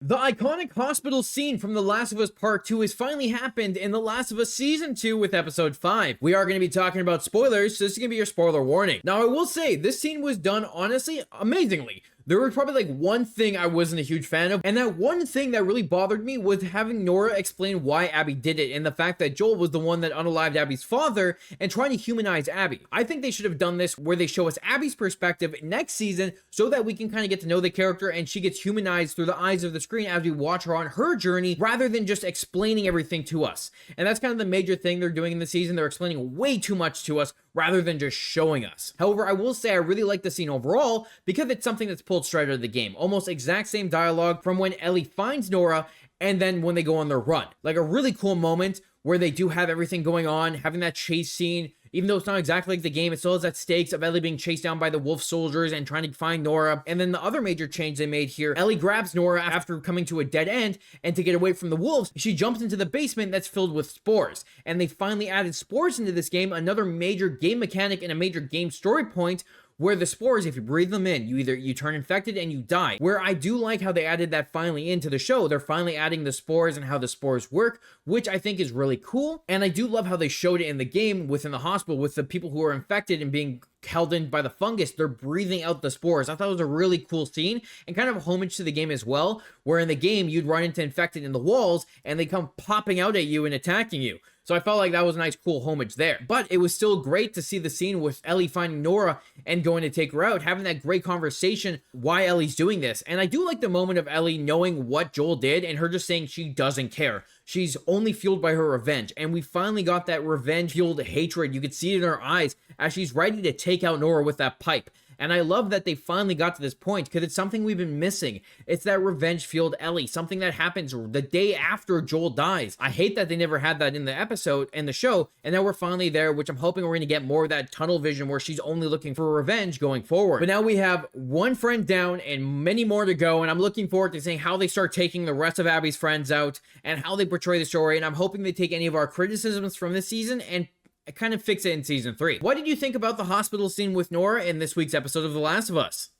The iconic hospital scene from The Last of Us Part 2 has finally happened in The Last of Us Season 2 with Episode 5. We are going to be talking about spoilers, so this is going to be your spoiler warning. Now, I will say, this scene was done, honestly, amazingly. There was probably like one thing I wasn't a huge fan of, and that one thing that really bothered me was having Nora explain why Abby did it, and the fact that Joel was the one that unalived Abby's father and trying to humanize Abby. I think they should have done this where they show us Abby's perspective next season so that we can kind of get to know the character and she gets humanized through the eyes of the screen as we watch her on her journey rather than just explaining everything to us. And that's kind of the major thing they're doing in the season. They're explaining way too much to us rather than just showing us. However, I will say I really like the scene overall because it's something that's pulled straight out of the game. Almost exact same dialogue from when Ellie finds Nora and then when they go on their run. Like a really cool moment where they do have everything going on, having that chase scene. Even though it's not exactly like the game, it still has that stakes of Ellie being chased down by the wolf soldiers and trying to find Nora. And then the other major change they made here, Ellie grabs Nora after coming to a dead end, and to get away from the wolves, she jumps into the basement that's filled with spores. And they finally added spores into this game, another major game mechanic and a major game story point, where the spores, if you breathe them in, you turn infected and you die. Where I do like how they added that finally into the show. They're finally adding the spores and how the spores work, which I think is really cool. And I do love how they showed it in the game within the hospital with the people who are infected and being held in by the fungus. They're breathing out the spores. I thought it was a really cool scene and kind of a homage to the game as well, where in the game you'd run into infected in the walls and they come popping out at you and attacking you. So I felt like that was a nice, cool homage there. But it was still great to see the scene with Ellie finding Nora and going to take her out, having that great conversation why Ellie's doing this. And I do like the moment of Ellie knowing what Joel did and her just saying she doesn't care. She's only fueled by her revenge. And we finally got that revenge-fueled hatred. You could see it in her eyes as she's ready to take out Nora with that pipe. And I love that they finally got to this point because it's something we've been missing. It's that revenge-fueled Ellie, something that happens the day after Joel dies. I hate that they never had that in the episode, in the show, and now we're finally there, which I'm hoping we're going to get more of that tunnel vision where she's only looking for revenge going forward. But now we have one friend down and many more to go, and I'm looking forward to seeing how they start taking the rest of Abby's friends out and how they portray the story, and I'm hoping they take any of our criticisms from this season and kind of fix it in season 3. What did you think about the hospital scene with Nora in this week's episode of The Last of Us?